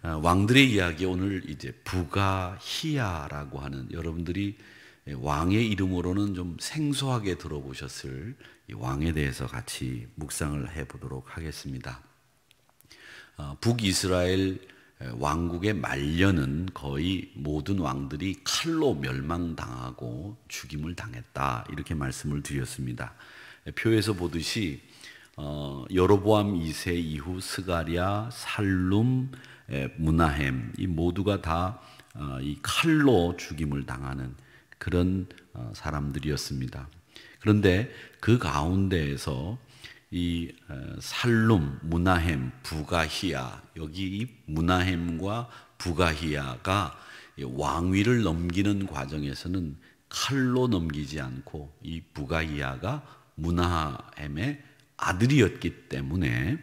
왕들의 이야기 오늘 이제 부가히야라고 하는 여러분들이 왕의 이름으로는 좀 생소하게 들어보셨을 이 왕에 대해서 같이 묵상을 해보도록 하겠습니다. 북이스라엘 왕국의 말년은 거의 모든 왕들이 칼로 멸망당하고 죽임을 당했다 이렇게 말씀을 드렸습니다. 표에서 보듯이 여로보암 2세 이후 스가랴, 살룸, 므나헴 이 모두가 다 이 칼로 죽임을 당하는 그런 사람들이었습니다. 그런데 그 가운데에서 이 살룸, 므나헴, 부가히야 여기 이 므나헴과 부가히야가 왕위를 넘기는 과정에서는 칼로 넘기지 않고 이 부가히야가 므나헴의 아들이었기 때문에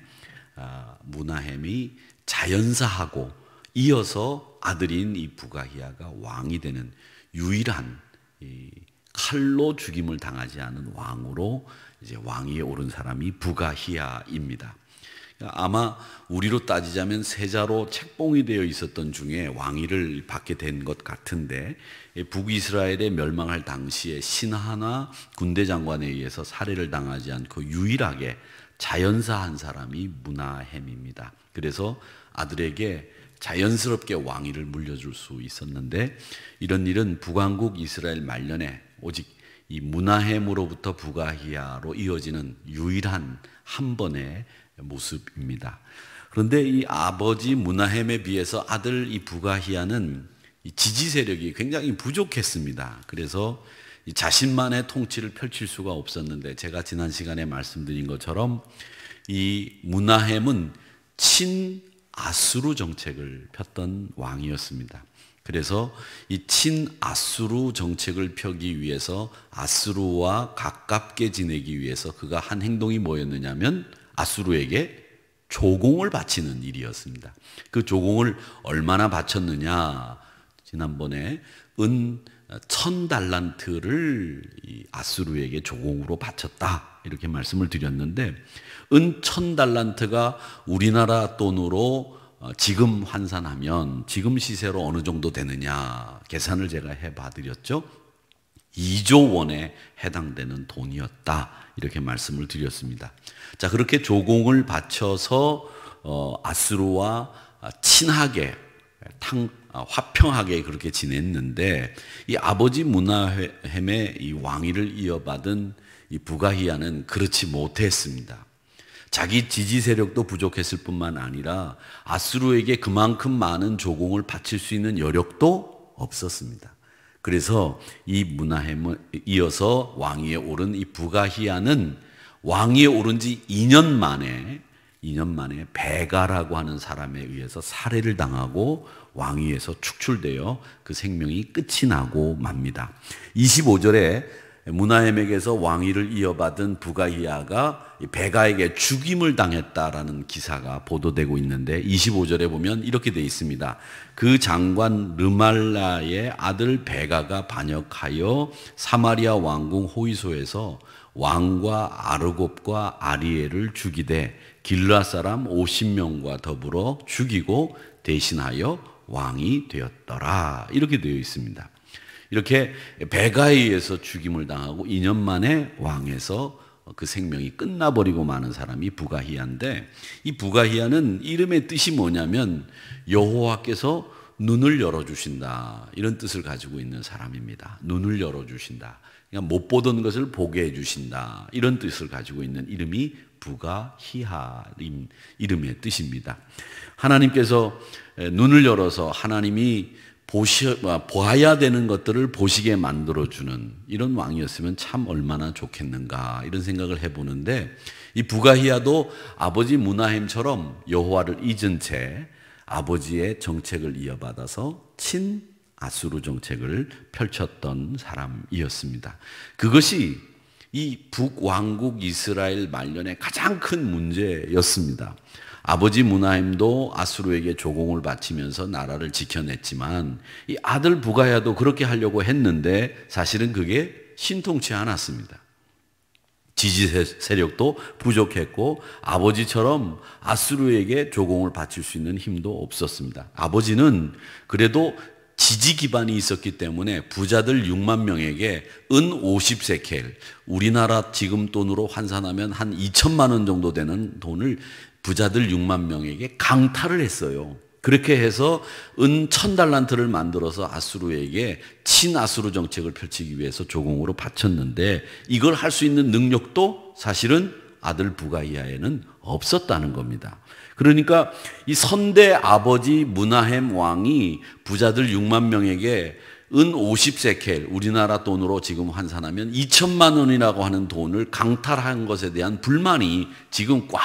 므나헴이 자연사하고 이어서 아들인 이 부가히야가 왕이 되는 유일한 이 칼로 죽임을 당하지 않은 왕으로 이제 왕위에 오른 사람이 부가히야입니다. 아마 우리로 따지자면 세자로 책봉이 되어 있었던 중에 왕위를 받게 된 것 같은데 북이스라엘에 멸망할 당시에 신하나 군대 장관에 의해서 살해를 당하지 않고 유일하게 자연사한 사람이 므나헴입니다. 그래서 아들에게 자연스럽게 왕위를 물려줄 수 있었는데 이런 일은 북왕국 이스라엘 말년에 오직 이 므나헴으로부터 부가히야로 이어지는 유일한 한 번의 모습입니다. 그런데 이 아버지 므나헴에 비해서 아들 이 부가히야는 이 지지 세력이 굉장히 부족했습니다. 그래서 이 자신만의 통치를 펼칠 수가 없었는데 제가 지난 시간에 말씀드린 것처럼 이 므나헴은 친아수르 정책을 폈던 왕이었습니다. 그래서 이 친아수르 정책을 펴기 위해서 아수르와 가깝게 지내기 위해서 그가 한 행동이 뭐였느냐면 아수르에게 조공을 바치는 일이었습니다. 그 조공을 얼마나 바쳤느냐? 지난번에 은 1000달란트를 아수르에게 조공으로 바쳤다 이렇게 말씀을 드렸는데 은 1000달란트가 우리나라 돈으로 지금 환산하면 지금 시세로 어느 정도 되느냐 계산을 제가 해봐드렸죠. 2조 원에 해당되는 돈이었다 이렇게 말씀을 드렸습니다. 자, 그렇게 조공을 바쳐서 아수르와 친하게 화평하게 그렇게 지냈는데 이 아버지 므나헴의 이 왕위를 이어받은 이 부가히야는 그렇지 못했습니다. 자기 지지 세력도 부족했을 뿐만 아니라 아수르에게 그만큼 많은 조공을 바칠 수 있는 여력도 없었습니다. 그래서 이 므나헴을 이어서 왕위에 오른 이 부가히야는 왕위에 오른 지 2년 만에 베가라고 하는 사람에 의해서 살해를 당하고 왕위에서 축출되어 그 생명이 끝이 나고 맙니다. 25절에 므나헴에게서 왕위를 이어받은 부가히야가 베가에게 죽임을 당했다라는 기사가 보도되고 있는데 25절에 보면 이렇게 되어 있습니다. 그 장관 르말라의 아들 베가가 반역하여 사마리아 왕궁 호위소에서 왕과 아르곱과 아리엘을 죽이되 길르앗 사람 50명과 더불어 죽이고 대신하여 왕이 되었더라 이렇게 되어 있습니다. 이렇게 베가에 의해서 죽임을 당하고 2년 만에 왕에서 그 생명이 끝나버리고 마는 사람이 부가히야인데 이 부가히야는 이름의 뜻이 뭐냐면 여호와께서 눈을 열어주신다 이런 뜻을 가지고 있는 사람입니다. 눈을 열어주신다. 그러니까 못 보던 것을 보게 해주신다 이런 뜻을 가지고 있는 이름이 부가히야 이름의 뜻입니다. 하나님께서 눈을 열어서 하나님이 보아야 되는 것들을 보시게 만들어주는 이런 왕이었으면 참 얼마나 좋겠는가 이런 생각을 해보는데 이 부가히야도 아버지 므나헴처럼 여호와를 잊은 채 아버지의 정책을 이어받아서 친아수르 정책을 펼쳤던 사람이었습니다. 그것이 이 북왕국 이스라엘 말년의 가장 큰 문제였습니다. 아버지 므나헴도 아수르에게 조공을 바치면서 나라를 지켜냈지만 이 아들 부가히야도 그렇게 하려고 했는데 사실은 그게 신통치 않았습니다. 지지 세력도 부족했고 아버지처럼 아수르에게 조공을 바칠 수 있는 힘도 없었습니다. 아버지는 그래도 지지 기반이 있었기 때문에 부자들 6만 명에게 은 50세켈, 우리나라 지금 돈으로 환산하면 한 2천만 원 정도 되는 돈을 부자들 6만 명에게 강탈을 했어요. 그렇게 해서 은 1000달란트를 만들어서 아수르에게 친아수르 정책을 펼치기 위해서 조공으로 바쳤는데 이걸 할 수 있는 능력도 사실은 아들 부가이아에는 없었다는 겁니다. 그러니까 이 선대 아버지 므나헴 왕이 부자들 6만 명에게 은 50세켈, 우리나라 돈으로 지금 환산하면 2천만 원이라고 하는 돈을 강탈한 것에 대한 불만이 지금 꽉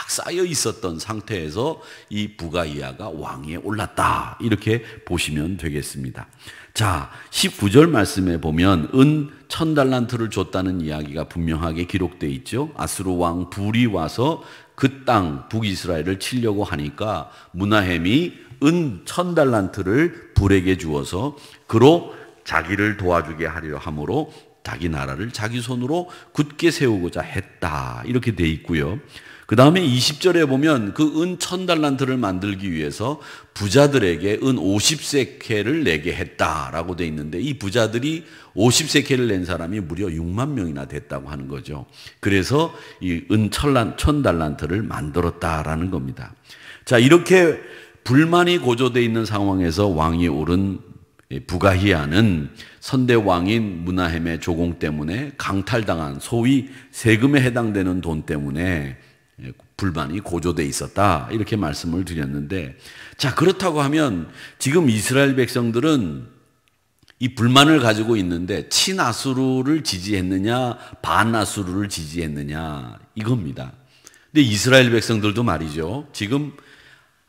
쌓여 있었던 상태에서 이 부가이아가 왕위에 올랐다, 이렇게 보시면 되겠습니다. 자, 19절 말씀에 보면 은 1000달란트를 줬다는 이야기가 분명하게 기록되어 있죠. 아수르 왕 불이 와서 그 땅 북이스라엘을 치려고 하니까 므나헴이 은 1000달란트를 불에게 주어서 그로 자기를 도와주게 하려 함으로 자기 나라를 자기 손으로 굳게 세우고자 했다, 이렇게 돼 있고요. 그 다음에 20절에 보면 그 은 1000달란트를 만들기 위해서 부자들에게 은 50세켈을 내게 했다라고 돼 있는데 이 부자들이 50세켈을 낸 사람이 무려 6만 명이나 됐다고 하는 거죠. 그래서 이 은 1000달란트를 만들었다라는 겁니다. 자, 이렇게 불만이 고조되어 있는 상황에서 왕이 오른 부가히야는 선대 왕인 므나헴의 조공 때문에 강탈당한 소위 세금에 해당되는 돈 때문에 불만이 고조되어 있었다, 이렇게 말씀을 드렸는데, 자, 그렇다고 하면 지금 이스라엘 백성들은 이 불만을 가지고 있는데 친아수르를 지지했느냐 반아수르를 지지했느냐 이겁니다. 근데 이스라엘 백성들도 말이죠, 지금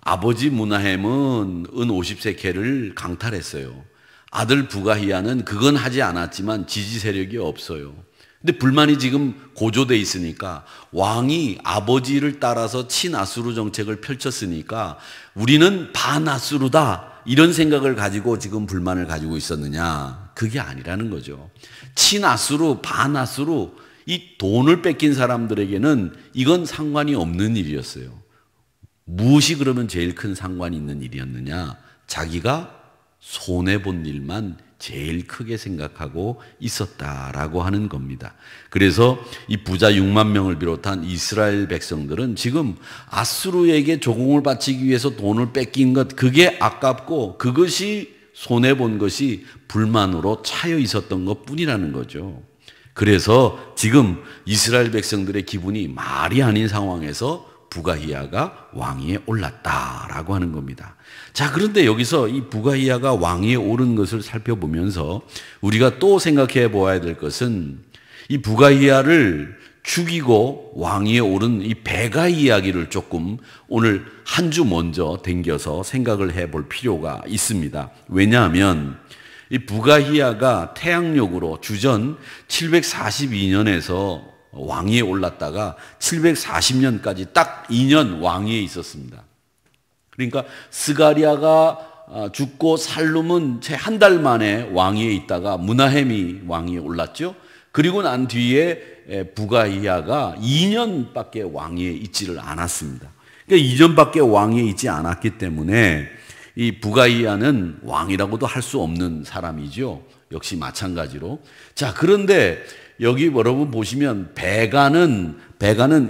아버지 므나헴은 은 50세켈을 강탈했어요. 아들 부가히야는 그건 하지 않았지만 지지 세력이 없어요. 근데 불만이 지금 고조돼 있으니까 왕이 아버지를 따라서 친아수르 정책을 펼쳤으니까 우리는 반아수르다, 이런 생각을 가지고 지금 불만을 가지고 있었느냐? 그게 아니라는 거죠. 친아수르, 반아수르, 이 돈을 뺏긴 사람들에게는 이건 상관이 없는 일이었어요. 무엇이 그러면 제일 큰 상관이 있는 일이었느냐? 자기가 손해본 일만 제일 크게 생각하고 있었다라고 하는 겁니다. 그래서 이 부자 6만 명을 비롯한 이스라엘 백성들은 지금 아수르에게 조공을 바치기 위해서 돈을 뺏긴 것, 그게 아깝고 그것이 손해본 것이 불만으로 차여 있었던 것 뿐이라는 거죠. 그래서 지금 이스라엘 백성들의 기분이 말이 아닌 상황에서 부가히야가 왕위에 올랐다라고 하는 겁니다. 자, 그런데 여기서 이 부가히야가 왕위에 오른 것을 살펴보면서 우리가 또 생각해 보아야 될 것은 이 부가히야를 죽이고 왕위에 오른 이 베가 이야기를 조금 오늘 한 주 먼저 당겨서 생각을 해볼 필요가 있습니다. 왜냐하면 이 부가히야가 태양력으로 주전 742년에서 왕위에 올랐다가 740년까지 딱 2년 왕위에 있었습니다. 그러니까 스가랴가 죽고 살룸은 채 한 달 만에 왕위에 있다가 므나헴이 왕위에 올랐죠. 그리고 난 뒤에 부가히야가 2년밖에 왕위에 있지를 않았습니다. 그러니까 2년밖에 왕위에 있지 않았기 때문에 이 부가히야는 왕이라고도 할 수 없는 사람이죠. 역시 마찬가지로. 자, 그런데 여기 여러분 보시면 베가는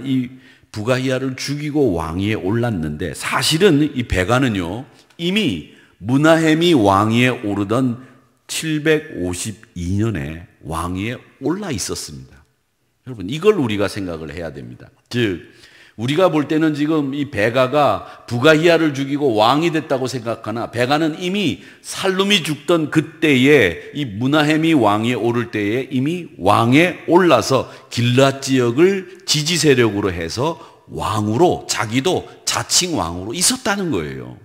이 부가히야를 죽이고 왕위에 올랐는데 사실은 이 베가는요 이미 므나헴이 왕위에 오르던 752년에 왕위에 올라 있었습니다. 여러분, 이걸 우리가 생각을 해야 됩니다. 즉 우리가 볼 때는 지금 이 베가가 부가히야를 죽이고 왕이 됐다고 생각하나 베가는 이미 살룸이 죽던 그때에 이 므나헴이 왕위에 오를 때에 이미 왕에 올라서 길앗 지역을 지지 세력으로 해서 왕으로, 자기도 자칭 왕으로 있었다는 거예요.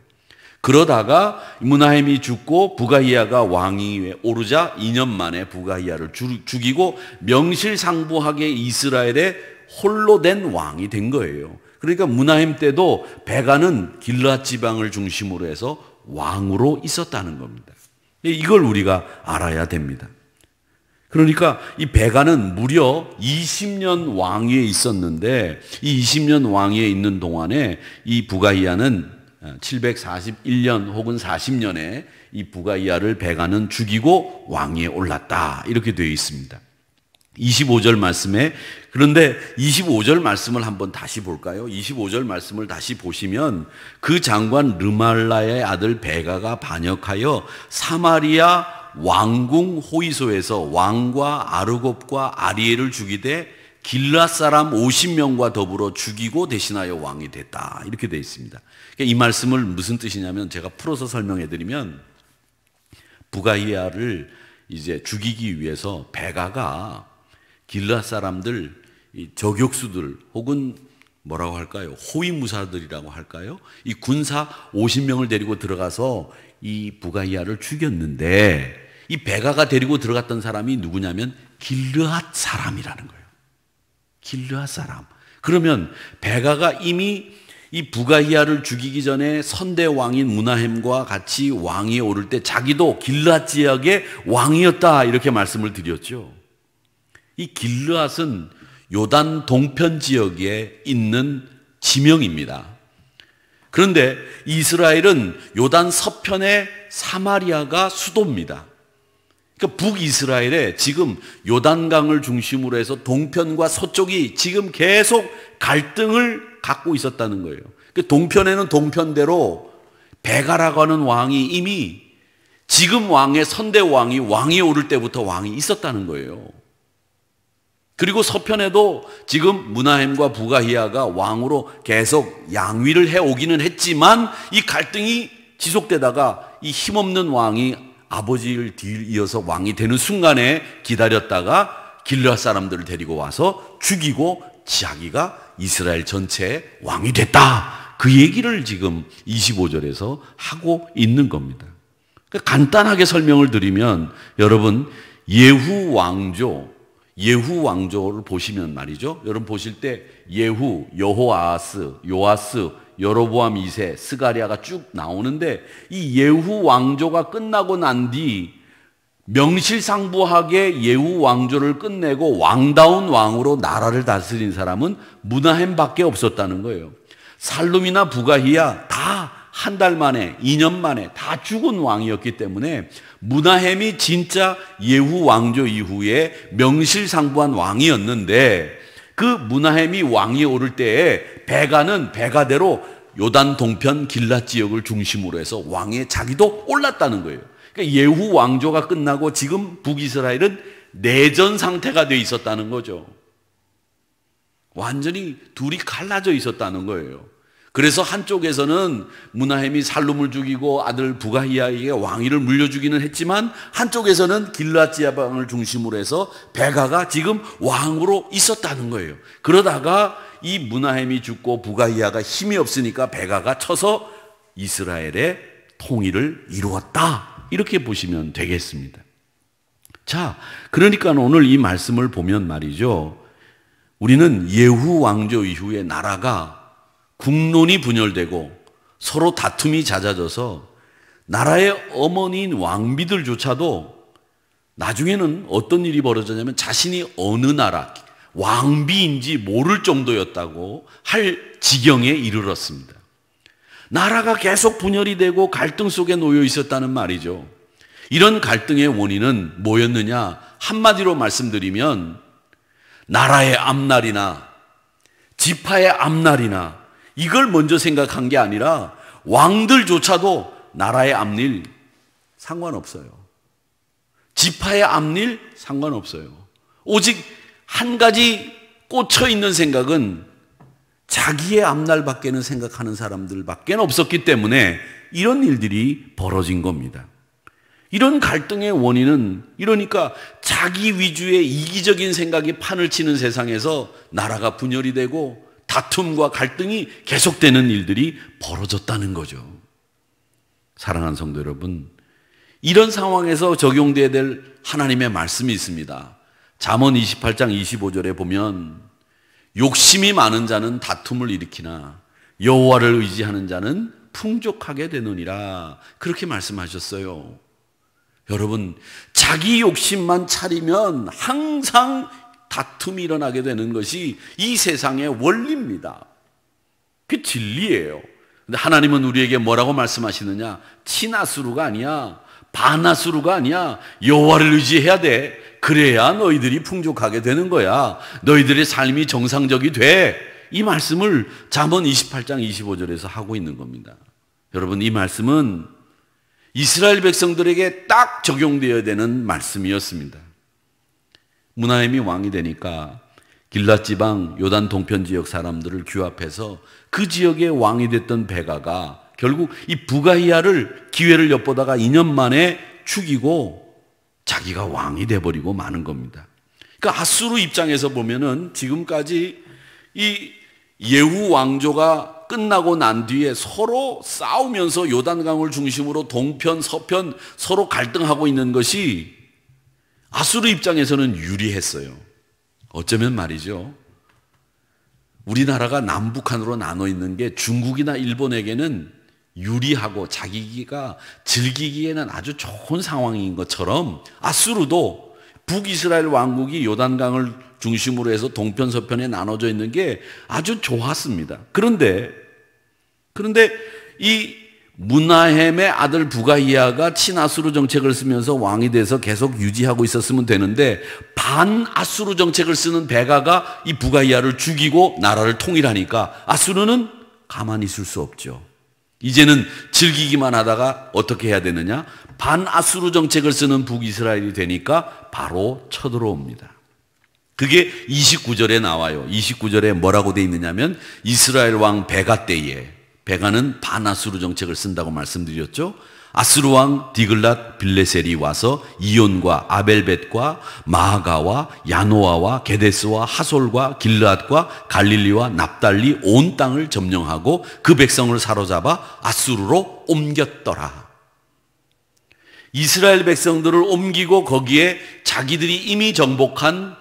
그러다가 므나헴이 죽고 부가히야가 왕위에 오르자 2년 만에 부가히야를 죽이고 명실상부하게 이스라엘의 홀로 된 왕이 된 거예요. 그러니까 므나헴 때도 베가는 길앗 지방을 중심으로 해서 왕으로 있었다는 겁니다. 이걸 우리가 알아야 됩니다. 그러니까 이 베가는 무려 20년 왕위에 있었는데 이 20년 왕위에 있는 동안에 이 부가이아는 741년 혹은 40년에 이 부가이아를 베가는 죽이고 왕위에 올랐다. 이렇게 되어 있습니다. 25절 말씀에, 그런데 25절 말씀을 한번 다시 볼까요? 25절 말씀을 다시 보시면 그 장관 르말라의 아들 베가가 반역하여 사마리아 왕궁 호이소에서 왕과 아르곱과 아리엘을 죽이되 길앗 사람 50명과 더불어 죽이고 대신하여 왕이 됐다. 이렇게 되어 있습니다. 이 말씀을 무슨 뜻이냐면 제가 풀어서 설명해 드리면 부가이아를 이제 죽이기 위해서 베가가 길앗 사람들, 저격수들 혹은 뭐라고 할까요? 호위무사들이라고 할까요? 이 군사 50명을 데리고 들어가서 이 부가이아를 죽였는데 이 베가가 데리고 들어갔던 사람이 누구냐면 길앗 사람이라는 거예요. 길앗 사람. 그러면 베가가 이미 이 부가이아를 죽이기 전에 선대 왕인 므나헴과 같이 왕위에 오를 때 자기도 길앗 지역의 왕이었다 이렇게 말씀을 드렸죠. 이 길앗은 요단 동편 지역에 있는 지명입니다. 그런데 이스라엘은 요단 서편의 사마리아가 수도입니다. 그러니까 북이스라엘에 지금 요단강을 중심으로 해서 동편과 서쪽이 지금 계속 갈등을 갖고 있었다는 거예요. 동편에는 동편대로 베가라고 하는 왕이 이미 지금 왕의 선대 왕이 왕위에 오를 때부터 왕이 있었다는 거예요. 그리고 서편에도 지금 므나헴과 부가히야가 왕으로 계속 양위를 해오기는 했지만 이 갈등이 지속되다가 이 힘없는 왕이 아버지를 뒤이어서 왕이 되는 순간에 기다렸다가 길앗 사람들을 데리고 와서 죽이고 자기가 이스라엘 전체의 왕이 됐다. 그 얘기를 지금 25절에서 하고 있는 겁니다. 그러니까 간단하게 설명을 드리면 여러분 예후 왕조를 보시면 말이죠. 여러분 보실 때 예후, 여호아하스, 요아스, 여로보암 2세, 스가랴가 쭉 나오는데 이 예후 왕조가 끝나고 난 뒤 명실상부하게 예후 왕조를 끝내고 왕다운 왕으로 나라를 다스린 사람은 므나헴밖에 없었다는 거예요. 살룸이나 부가히야 다 한 달 만에, 2년 만에 다 죽은 왕이었기 때문에 므나헴이 진짜 예후 왕조 이후에 명실상부한 왕이었는데 그 므나헴이 왕위에 오를 때에 베가는 베가대로 요단 동편 길앗 지역을 중심으로 해서 왕에 자기도 올랐다는 거예요. 그러니까 예후 왕조가 끝나고 지금 북이스라엘은 내전 상태가 돼 있었다는 거죠. 완전히 둘이 갈라져 있었다는 거예요. 그래서 한쪽에서는 므나헴이 살룸을 죽이고 아들 부가히야에게 왕위를 물려주기는 했지만 한쪽에서는 길앗 지방을 중심으로 해서 베가가 지금 왕으로 있었다는 거예요. 그러다가 이 므나헴이 죽고 부가히야가 힘이 없으니까 베가가 쳐서 이스라엘의 통일을 이루었다. 이렇게 보시면 되겠습니다. 자, 그러니까 오늘 이 말씀을 보면 말이죠. 우리는 예후 왕조 이후에 나라가 국론이 분열되고 서로 다툼이 잦아져서 나라의 어머니인 왕비들조차도 나중에는 어떤 일이 벌어졌냐면 자신이 어느 나라 왕비인지 모를 정도였다고 할 지경에 이르렀습니다. 나라가 계속 분열이 되고 갈등 속에 놓여 있었다는 말이죠. 이런 갈등의 원인은 뭐였느냐? 한마디로 말씀드리면 나라의 앞날이나 지파의 앞날이나 이걸 먼저 생각한 게 아니라 왕들조차도 나라의 앞일 상관없어요. 지파의 앞일 상관없어요. 오직 한 가지 꽂혀 있는 생각은 자기의 앞날밖에는 생각하는 사람들밖에 없었기 때문에 이런 일들이 벌어진 겁니다. 이런 갈등의 원인은 이러니까 자기 위주의 이기적인 생각이 판을 치는 세상에서 나라가 분열이 되고 다툼과 갈등이 계속되는 일들이 벌어졌다는 거죠. 사랑하는 성도 여러분, 이런 상황에서 적용되어야 될 하나님의 말씀이 있습니다. 잠언 28장 25절에 보면 욕심이 많은 자는 다툼을 일으키나 여호와를 의지하는 자는 풍족하게 되느니라 그렇게 말씀하셨어요. 여러분, 자기 욕심만 차리면 항상 다툼이 일어나게 되는 것이 이 세상의 원리입니다. 그게 진리예요. 근데 하나님은 우리에게 뭐라고 말씀하시느냐? 치나스루가 아니야, 바나스루가 아니야. 여호와를 의지해야 돼. 그래야 너희들이 풍족하게 되는 거야. 너희들의 삶이 정상적이 돼. 이 말씀을 잠언 28장 25절에서 하고 있는 겁니다. 여러분, 이 말씀은 이스라엘 백성들에게 딱 적용되어야 되는 말씀이었습니다. 므나헴이 왕이 되니까 길랏 지방 요단 동편 지역 사람들을 규합해서 그 지역의 왕이 됐던 베가가 결국 이 부가히야를 기회를 엿보다가 2년 만에 죽이고 자기가 왕이 돼버리고 마는 겁니다. 그러니까 아수르 입장에서 보면은 지금까지 이 예후 왕조가 끝나고 난 뒤에 서로 싸우면서 요단강을 중심으로 동편, 서편 서로 갈등하고 있는 것이 아수르 입장에서는 유리했어요. 어쩌면 말이죠, 우리나라가 남북한으로 나눠 있는 게 중국이나 일본에게는 유리하고 자기가 즐기기에는 아주 좋은 상황인 것처럼 아수르도 북이스라엘 왕국이 요단강을 중심으로 해서 동편 서편에 나눠져 있는 게 아주 좋았습니다. 그런데 이 므나헴의 아들 부가히야가 친아수르 정책을 쓰면서 왕이 돼서 계속 유지하고 있었으면 되는데 반아수르 정책을 쓰는 베가가 이 부가히야를 죽이고 나라를 통일하니까 아수르는 가만히 있을 수 없죠. 이제는 즐기기만 하다가 어떻게 해야 되느냐? 반아수르 정책을 쓰는 북이스라엘이 되니까 바로 쳐들어옵니다. 그게 29절에 나와요. 29절에 뭐라고 돼 있느냐면 이스라엘 왕 베가 때에, 베가는 반아수르 정책을 쓴다고 말씀드렸죠. 아수르 왕 디글랏 빌레셀이 와서 이온과 아벨벳과 마아가와 야노아와 게데스와 하솔과 길르앗과 갈릴리와 납달리 온 땅을 점령하고 그 백성을 사로잡아 아수르로 옮겼더라. 이스라엘 백성들을 옮기고 거기에 자기들이 이미 정복한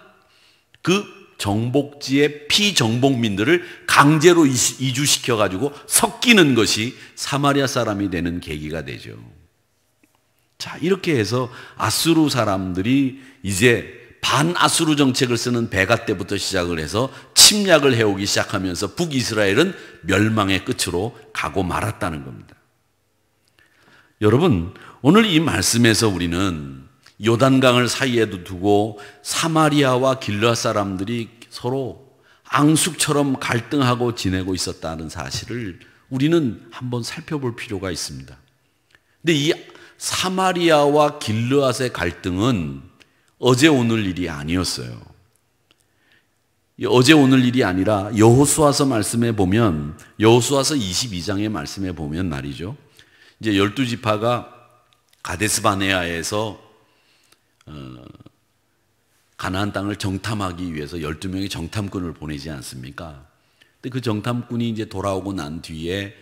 그 정복지의 피정복민들을 강제로 이주시켜가지고 섞이는 것이 사마리아 사람이 되는 계기가 되죠. 자, 이렇게 해서 아수르 사람들이 이제 반아수르 정책을 쓰는 베가 때부터 시작을 해서 침략을 해오기 시작하면서 북이스라엘은 멸망의 끝으로 가고 말았다는 겁니다. 여러분, 오늘 이 말씀에서 우리는 요단강을 사이에 두고 사마리아와 길르앗 사람들이 서로 앙숙처럼 갈등하고 지내고 있었다는 사실을 우리는 한번 살펴볼 필요가 있습니다. 근데 이 사마리아와 길르앗의 갈등은 어제 오늘 일이 아니었어요. 어제 오늘 일이 아니라 여호수아서 말씀에 보면, 여호수아서 22장의 말씀에 보면 말이죠, 이제 12지파가 가데스바네아에서 가나안 땅을 정탐하기 위해서 12명의 정탐꾼을 보내지 않습니까? 근데 그 정탐꾼이 이제 돌아오고 난 뒤에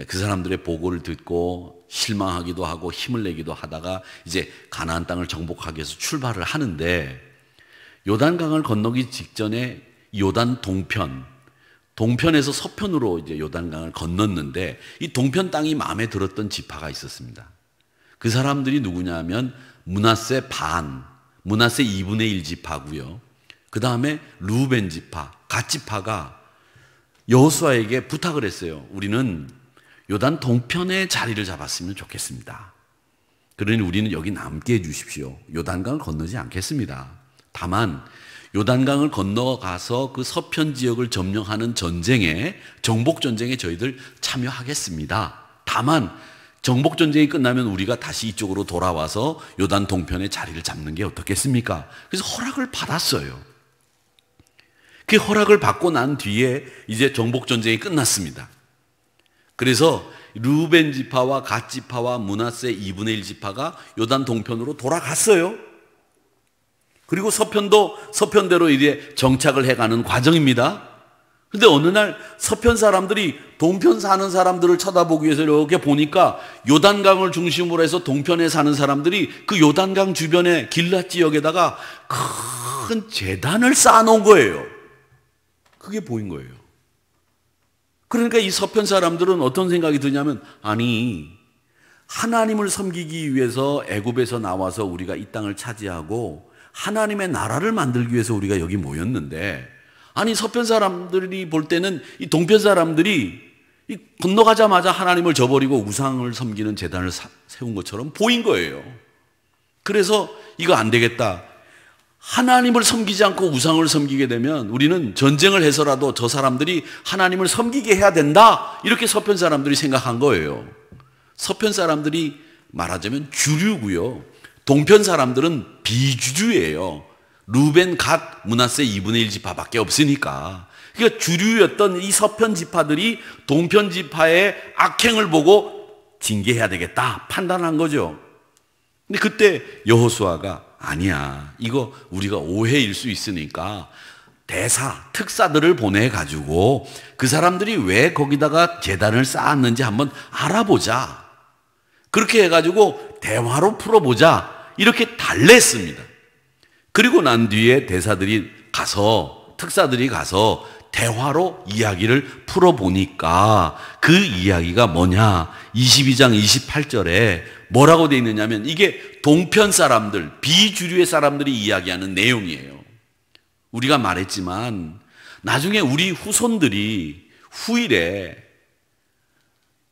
그 사람들의 보고를 듣고 실망하기도 하고 힘을 내기도 하다가 이제 가나안 땅을 정복하기 위해서 출발을 하는데, 요단강을 건너기 직전에 요단 동편에서 서편으로 이제 요단강을 건넜는데 이 동편 땅이 마음에 들었던 지파가 있었습니다. 그 사람들이 누구냐면 므낫세 2분의 1 지파고요. 그 다음에 루벤 지파, 갓 지파가 여호수아에게 부탁을 했어요. 우리는 요단 동편에 자리를 잡았으면 좋겠습니다. 그러니 우리는 여기 남게 해주십시오. 요단강을 건너지 않겠습니다. 다만 요단강을 건너가서 그 서편 지역을 점령하는 전쟁에, 정복전쟁에 저희들 참여하겠습니다. 다만 정복전쟁이 끝나면 우리가 다시 이쪽으로 돌아와서 요단 동편에 자리를 잡는 게 어떻겠습니까? 그래서 허락을 받았어요. 그 허락을 받고 난 뒤에 이제 정복전쟁이 끝났습니다. 그래서 루벤 지파와 갓 지파와 므낫세 2분의 1 지파가 요단 동편으로 돌아갔어요. 그리고 서편대로 이제 정착을 해가는 과정입니다. 근데 어느 날 서편 사람들이 동편 사는 사람들을 쳐다보기 위해서 이렇게 보니까 요단강을 중심으로 해서 동편에 사는 사람들이 그 요단강 주변에 길랏 지역에다가 큰 제단을 쌓아놓은 거예요. 그게 보인 거예요. 그러니까 이 서편 사람들은 어떤 생각이 드냐면, 아니 하나님을 섬기기 위해서 애굽에서 나와서 우리가 이 땅을 차지하고 하나님의 나라를 만들기 위해서 우리가 여기 모였는데, 아니 서편 사람들이 볼 때는 이 동편 사람들이 건너가자마자 하나님을 저버리고 우상을 섬기는 제단을 세운 것처럼 보인 거예요. 그래서 이거 안 되겠다. 하나님을 섬기지 않고 우상을 섬기게 되면 우리는 전쟁을 해서라도 저 사람들이 하나님을 섬기게 해야 된다, 이렇게 서편 사람들이 생각한 거예요. 서편 사람들이 말하자면 주류고요, 동편 사람들은 비주류예요. 루벤, 갓, 므낫세 2분의 1 지파밖에 없으니까. 그러니까 주류였던 이 서편 지파들이 동편 지파의 악행을 보고 징계해야 되겠다 판단한 거죠. 근데 그때 여호수아가 아니야, 이거 우리가 오해일 수 있으니까 대사, 특사들을 보내가지고 그 사람들이 왜 거기다가 제단을 쌓았는지 한번 알아보자. 그렇게 해가지고 대화로 풀어보자, 이렇게 달랬습니다. 그리고 난 뒤에 대사들이 가서, 특사들이 가서 대화로 이야기를 풀어보니까 그 이야기가 뭐냐, 22장 28절에 뭐라고 되어 있느냐면 이게 동편 사람들, 비주류의 사람들이 이야기하는 내용이에요. 우리가 말했지만 나중에 우리 후손들이 후일에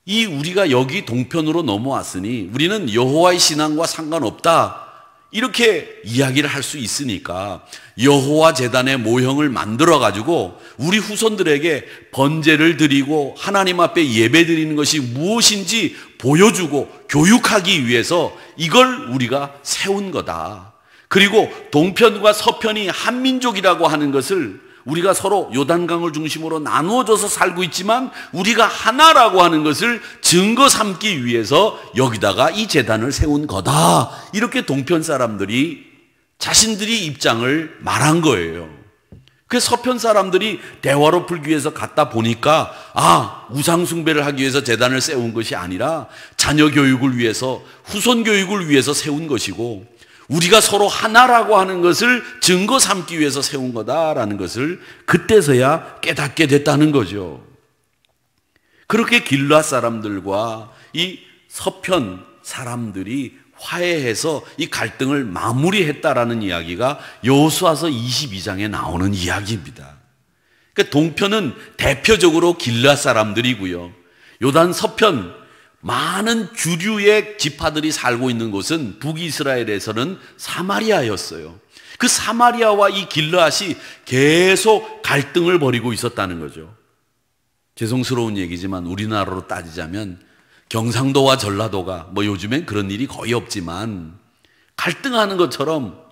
이 우리가 여기 동편으로 넘어왔으니 우리는 여호와의 신앙과 상관없다, 이렇게 이야기를 할 수 있으니까 여호와 제단의 모형을 만들어 가지고 우리 후손들에게 번제를 드리고 하나님 앞에 예배 드리는 것이 무엇인지 보여주고 교육하기 위해서 이걸 우리가 세운 거다. 그리고 동편과 서편이 한민족이라고 하는 것을 우리가 서로 요단강을 중심으로 나누어져서 살고 있지만 우리가 하나라고 하는 것을 증거 삼기 위해서 여기다가 이 제단을 세운 거다, 이렇게 동편 사람들이 자신들이 입장을 말한 거예요. 그래서 서편 사람들이 대화로 풀기 위해서 갔다 보니까 우상 숭배를 하기 위해서 제단을 세운 것이 아니라 자녀 교육을 위해서, 후손 교육을 위해서 세운 것이고 우리가 서로 하나라고 하는 것을 증거 삼기 위해서 세운 거다라는 것을 그때서야 깨닫게 됐다는 거죠. 그렇게 길르앗 사람들과 이 서편 사람들이 화해해서 이 갈등을 마무리했다라는 이야기가 여호수아서 22장에 나오는 이야기입니다. 그러니까 동편은 대표적으로 길르앗 사람들이고요, 요단 서편 많은 주류의 지파들이 살고 있는 곳은 북이스라엘에서는 사마리아였어요. 그 사마리아와 이 길르앗이 계속 갈등을 벌이고 있었다는 거죠. 죄송스러운 얘기지만 우리나라로 따지자면 경상도와 전라도가 요즘엔 그런 일이 거의 없지만 갈등하는 것처럼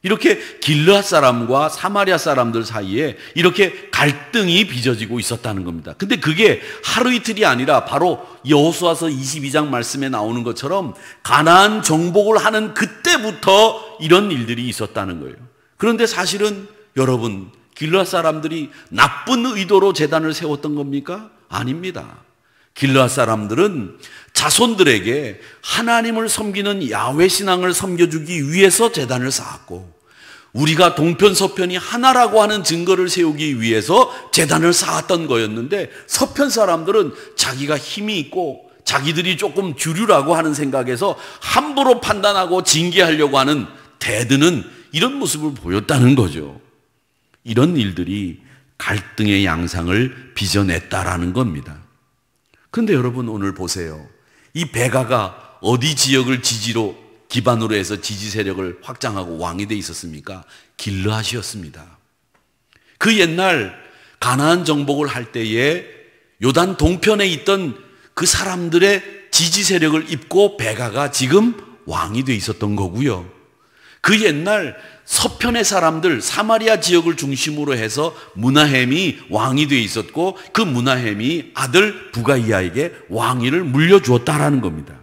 이렇게 길르앗 사람과 사마리아 사람들 사이에 이렇게 갈등이 빚어지고 있었다는 겁니다. 근데 그게 하루 이틀이 아니라 바로 여호수아서 22장 말씀에 나오는 것처럼 가나안 정복을 하는 그때부터 이런 일들이 있었다는 거예요. 그런데 사실은 여러분, 길르앗 사람들이 나쁜 의도로 제단을 세웠던 겁니까? 아닙니다. 길르앗 사람들은 자손들에게 하나님을 섬기는 야훼 신앙을 섬겨주기 위해서 제단을 쌓았고, 우리가 동편 서편이 하나라고 하는 증거를 세우기 위해서 제단을 쌓았던 거였는데, 서편 사람들은 자기가 힘이 있고 자기들이 조금 주류라고 하는 생각에서 함부로 판단하고 징계하려고 하는 대드는 이런 모습을 보였다는 거죠. 이런 일들이 갈등의 양상을 빚어냈다라는 겁니다. 그런데 여러분, 오늘 보세요. 이 베가가 어디 지역을 기반으로 해서 지지 세력을 확장하고 왕이 돼 있었습니까? 길르앗이었습니다. 그 옛날 가나안 정복을 할 때에 요단 동편에 있던 그 사람들의 지지 세력을 잇고 베가가 지금 왕이 돼 있었던 거고요. 그 옛날 서편의 사람들, 사마리아 지역을 중심으로 해서 므나헴이 왕이 돼 있었고, 그 므나헴이 아들 부가이아에게 왕위를 물려주었다라는 겁니다.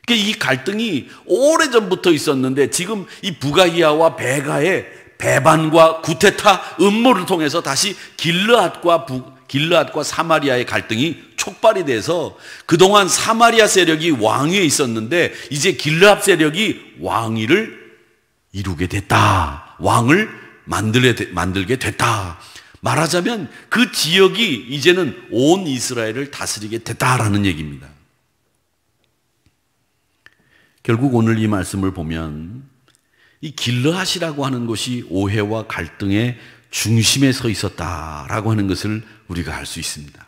이 갈등이 오래전부터 있었는데 지금 이 부가이아와 베가의 배반과 구테타 음모를 통해서 다시 길르앗과 사마리아의 갈등이 촉발이 돼서 그동안 사마리아 세력이 왕위에 있었는데 이제 길르앗 세력이 왕위를 이루게 됐다. 왕을 만들게 됐다. 말하자면 그 지역이 이제는 온 이스라엘을 다스리게 됐다라는 얘기입니다. 결국 오늘 이 말씀을 보면 이 길르앗이라고 하는 곳이 오해와 갈등의 중심에 서 있었다라고 하는 것을 우리가 알 수 있습니다.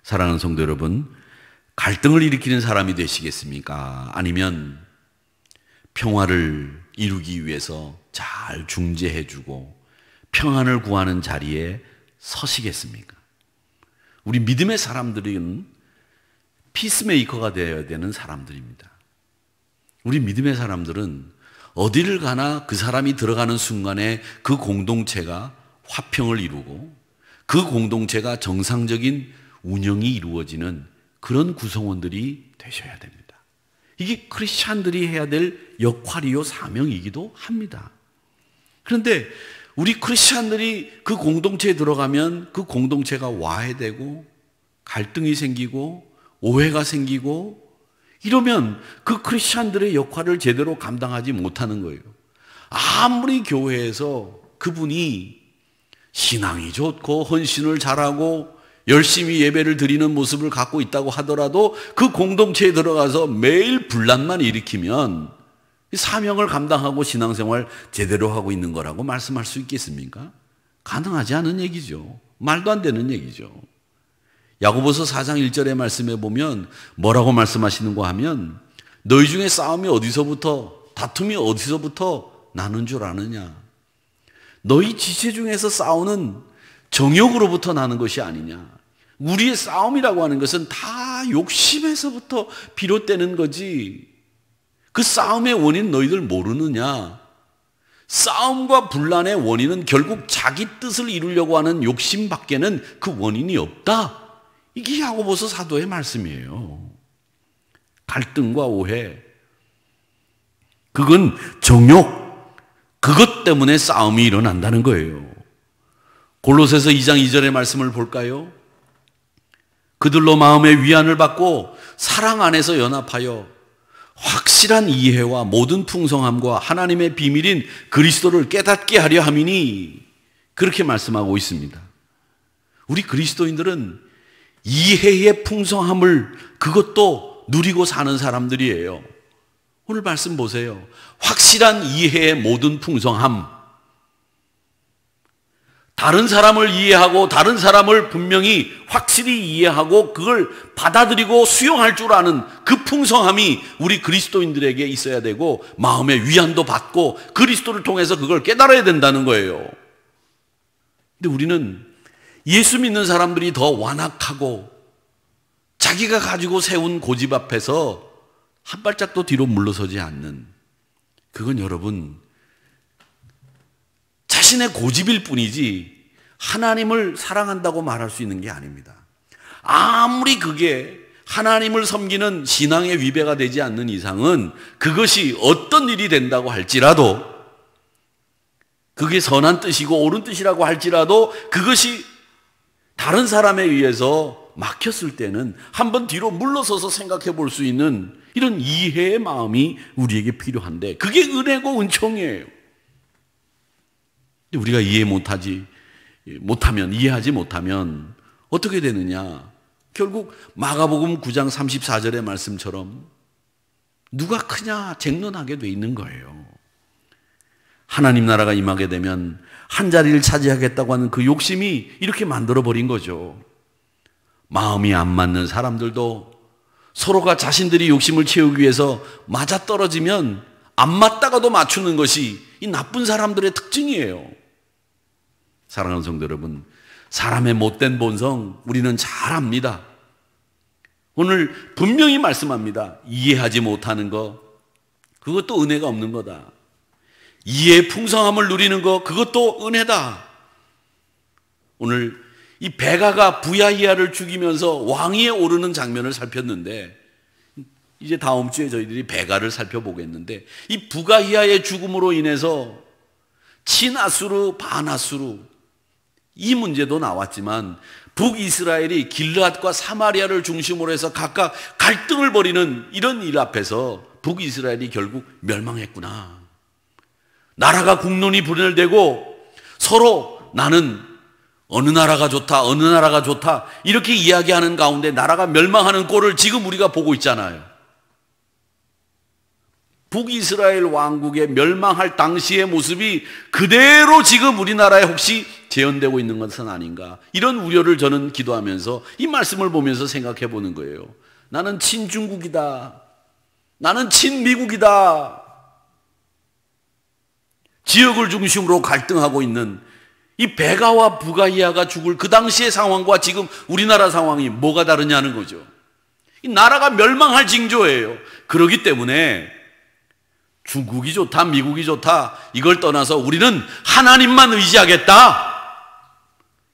사랑하는 성도 여러분, 갈등을 일으키는 사람이 되시겠습니까? 아니면 평화를 이루기 위해서 잘 중재해주고 평안을 구하는 자리에 서시겠습니까? 우리 믿음의 사람들은 피스메이커가 되어야 되는 사람들입니다. 우리 믿음의 사람들은 어디를 가나 그 사람이 들어가는 순간에 그 공동체가 화평을 이루고 그 공동체가 정상적인 운영이 이루어지는 그런 구성원들이 되셔야 됩니다. 이게 크리스찬들이 해야 될 역할이요 사명이기도 합니다. 그런데 우리 크리스찬들이 그 공동체에 들어가면 그 공동체가 와해되고 갈등이 생기고 오해가 생기고 이러면 그 크리스찬들의 역할을 제대로 감당하지 못하는 거예요. 아무리 교회에서 그분이 신앙이 좋고 헌신을 잘하고 열심히 예배를 드리는 모습을 갖고 있다고 하더라도 그 공동체에 들어가서 매일 분란만 일으키면 사명을 감당하고 신앙생활 제대로 하고 있는 거라고 말씀할 수 있겠습니까? 가능하지 않은 얘기죠. 말도 안 되는 얘기죠. 야고보서 4장 1절의 말씀에 보면 뭐라고 말씀하시는가 하면 너희 중에 싸움이 어디서부터 다툼이 어디서부터 나는 줄 아느냐. 너희 지체 중에서 싸우는 정욕으로부터 나는 것이 아니냐. 우리의 싸움이라고 하는 것은 다 욕심에서부터 비롯되는 거지. 그 싸움의 원인 너희들 모르느냐. 싸움과 분란의 원인은 결국 자기 뜻을 이루려고 하는 욕심밖에는 그 원인이 없다. 이게 야고보서 사도의 말씀이에요. 갈등과 오해, 그건 정욕, 그것 때문에 싸움이 일어난다는 거예요. 골로새서 2장 2절의 말씀을 볼까요? 그들로 마음의 위안을 받고 사랑 안에서 연합하여 확실한 이해와 모든 풍성함과 하나님의 비밀인 그리스도를 깨닫게 하려 함이니, 그렇게 말씀하고 있습니다. 우리 그리스도인들은 이해의 풍성함을 그것도 누리고 사는 사람들이에요. 오늘 말씀 보세요. 확실한 이해의 모든 풍성함. 다른 사람을 이해하고 다른 사람을 분명히 확실히 이해하고 그걸 받아들이고 수용할 줄 아는 그 풍성함이 우리 그리스도인들에게 있어야 되고 마음의 위안도 받고 그리스도를 통해서 그걸 깨달아야 된다는 거예요. 근데 우리는 예수 믿는 사람들이 더 완악하고 자기가 가지고 세운 고집 앞에서 한 발짝도 뒤로 물러서지 않는, 그건 여러분 자신의 고집일 뿐이지 하나님을 사랑한다고 말할 수 있는 게 아닙니다. 아무리 그게 하나님을 섬기는 신앙의 위배가 되지 않는 이상은 그것이 어떤 일이 된다고 할지라도, 그게 선한 뜻이고 옳은 뜻이라고 할지라도 그것이 다른 사람에 의해서 막혔을 때는 한번 뒤로 물러서서 생각해 볼 수 있는 이런 이해의 마음이 우리에게 필요한데, 그게 은혜고 은총이에요. 우리가 이해하지 못하면 어떻게 되느냐? 결국 마가복음 9장 34절의 말씀처럼 누가 크냐 쟁론하게 돼 있는 거예요. 하나님 나라가 임하게 되면 한 자리를 차지하겠다고 하는 그 욕심이 이렇게 만들어버린 거죠. 마음이 안 맞는 사람들도 서로가 자신들이 욕심을 채우기 위해서 맞아떨어지면 안 맞다가도 맞추는 것이 이 나쁜 사람들의 특징이에요. 사랑하는 성도 여러분, 사람의 못된 본성 우리는 잘 압니다. 오늘 분명히 말씀합니다. 이해하지 못하는 것, 그것도 은혜가 없는 거다. 이해의 풍성함을 누리는 것, 그것도 은혜다. 오늘 이 베가가 부야히야를 죽이면서 왕위에 오르는 장면을 살폈는데, 이제 다음 주에 저희들이 베가를 살펴보겠는데, 이 부가히야의 죽음으로 인해서 친아수르, 반아수르 이 문제도 나왔지만 북이스라엘이 길르앗과 사마리아를 중심으로 해서 각각 갈등을 벌이는 이런 일 앞에서 북이스라엘이 결국 멸망했구나. 나라가 국론이 분열되고 서로 나는 어느 나라가 좋다, 어느 나라가 좋다 이렇게 이야기하는 가운데 나라가 멸망하는 꼴을 지금 우리가 보고 있잖아요. 북이스라엘 왕국의 멸망할 당시의 모습이 그대로 지금 우리나라에 혹시 재현되고 있는 것은 아닌가, 이런 우려를 저는 기도하면서 이 말씀을 보면서 생각해 보는 거예요. 나는 친중국이다, 나는 친미국이다, 지역을 중심으로 갈등하고 있는 이 베가와 부가히야가 죽을 그 당시의 상황과 지금 우리나라 상황이 뭐가 다르냐는 거죠. 이 나라가 멸망할 징조예요. 그렇기 때문에 중국이 좋다, 미국이 좋다, 이걸 떠나서 우리는 하나님만 의지하겠다,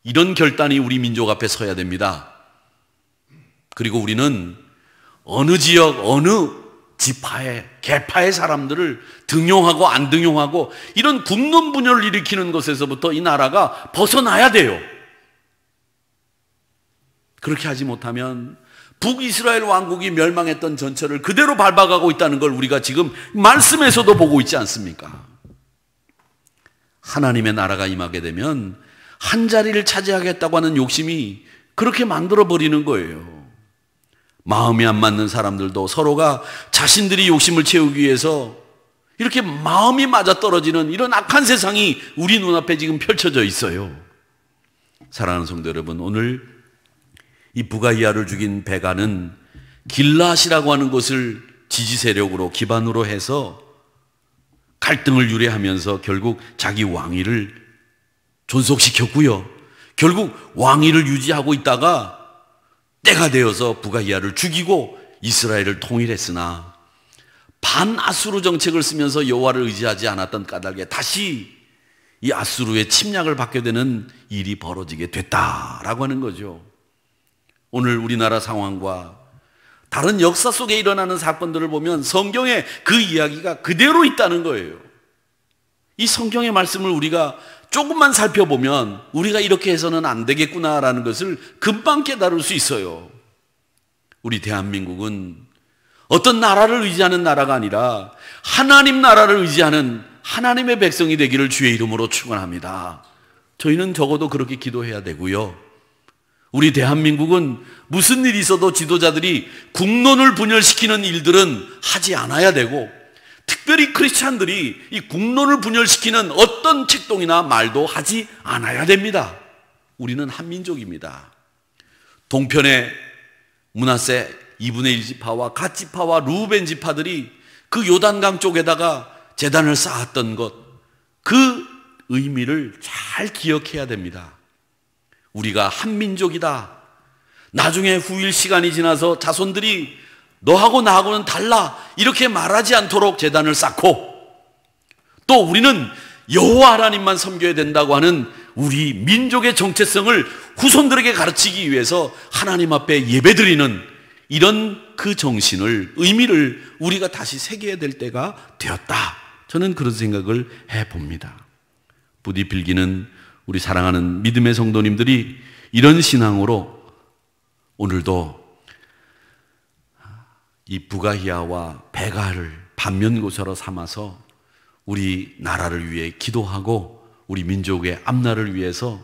이런 결단이 우리 민족 앞에 서야 됩니다. 그리고 우리는 어느 지역, 어느 지파의, 계파의 사람들을 등용하고 안 등용하고 이런 국론 분열을 일으키는 것에서부터 이 나라가 벗어나야 돼요. 그렇게 하지 못하면 북이스라엘 왕국이 멸망했던 전철을 그대로 밟아가고 있다는 걸 우리가 지금 말씀에서도 보고 있지 않습니까? 하나님의 나라가 임하게 되면 한 자리를 차지하겠다고 하는 욕심이 그렇게 만들어버리는 거예요. 마음이 안 맞는 사람들도 서로가 자신들이 욕심을 채우기 위해서 이렇게 마음이 맞아떨어지는 이런 악한 세상이 우리 눈앞에 지금 펼쳐져 있어요. 사랑하는 성도 여러분, 오늘 이 부가히야를 죽인 베가는 길앗이라고 하는 곳을 지지 세력으로 기반으로 해서 갈등을 유래하면서 결국 자기 왕위를 존속시켰고요. 결국 왕위를 유지하고 있다가 때가 되어서 부가히야를 죽이고 이스라엘을 통일했으나 반아수르 정책을 쓰면서 여호와를 의지하지 않았던 까닭에 다시 이 아수르의 침략을 받게 되는 일이 벌어지게 됐다라고 하는 거죠. 오늘 우리나라 상황과 다른 역사 속에 일어나는 사건들을 보면 성경에 그 이야기가 그대로 있다는 거예요. 이 성경의 말씀을 우리가 조금만 살펴보면 우리가 이렇게 해서는 안 되겠구나라는 것을 금방 깨달을 수 있어요. 우리 대한민국은 어떤 나라를 의지하는 나라가 아니라 하나님 나라를 의지하는 하나님의 백성이 되기를 주의 이름으로 축원합니다. 저희는 적어도 그렇게 기도해야 되고요. 우리 대한민국은 무슨 일이 있어도 지도자들이 국론을 분열시키는 일들은 하지 않아야 되고, 특별히 크리스찬들이 이 국론을 분열시키는 어떤 책동이나 말도 하지 않아야 됩니다. 우리는 한민족입니다. 동편의 므낫세 2분의 1 지파와 갓 지파와 루벤 지파들이 그 요단강 쪽에다가 제단을 쌓았던 것, 그 의미를 잘 기억해야 됩니다. 우리가 한민족이다, 나중에 후일 시간이 지나서 자손들이 너하고 나하고는 달라 이렇게 말하지 않도록 제단을 쌓고, 또 우리는 여호와 하나님만 섬겨야 된다고 하는 우리 민족의 정체성을 후손들에게 가르치기 위해서 하나님 앞에 예배드리는 이런 그 정신을, 의미를 우리가 다시 새겨야 될 때가 되었다, 저는 그런 생각을 해봅니다. 부디 빌기는 우리 사랑하는 믿음의 성도님들이 이런 신앙으로 오늘도 이 부가히야와 베가를 반면교사로 삼아서 우리 나라를 위해 기도하고 우리 민족의 앞날을 위해서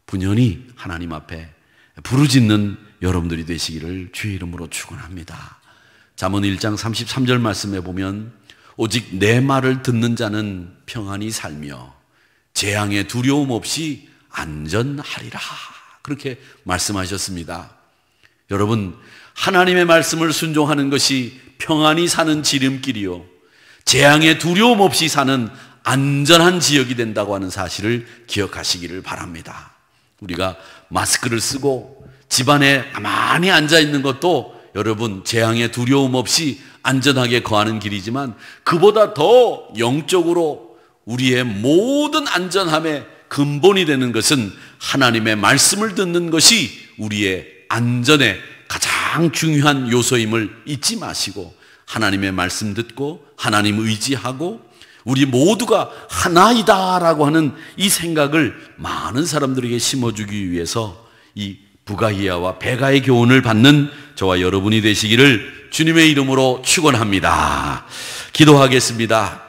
분연히 하나님 앞에 부르짖는 여러분들이 되시기를 주의 이름으로 축원합니다. 잠언 1장 33절 말씀에 보면 오직 내 말을 듣는 자는 평안히 살며 재앙의 두려움 없이 안전하리라, 그렇게 말씀하셨습니다. 여러분, 하나님의 말씀을 순종하는 것이 평안히 사는 지름길이요, 재앙의 두려움 없이 사는 안전한 지역이 된다고 하는 사실을 기억하시기를 바랍니다. 우리가 마스크를 쓰고 집안에 가만히 앉아있는 것도 여러분 재앙의 두려움 없이 안전하게 거하는 길이지만, 그보다 더 영적으로 우리의 모든 안전함의 근본이 되는 것은 하나님의 말씀을 듣는 것이 우리의 안전의 가장 중요한 요소임을 잊지 마시고, 하나님의 말씀 듣고 하나님 의지하고 우리 모두가 하나이다라고 하는 이 생각을 많은 사람들에게 심어주기 위해서 이 부가히야와 베가의 교훈을 받는 저와 여러분이 되시기를 주님의 이름으로 축원합니다. 기도하겠습니다.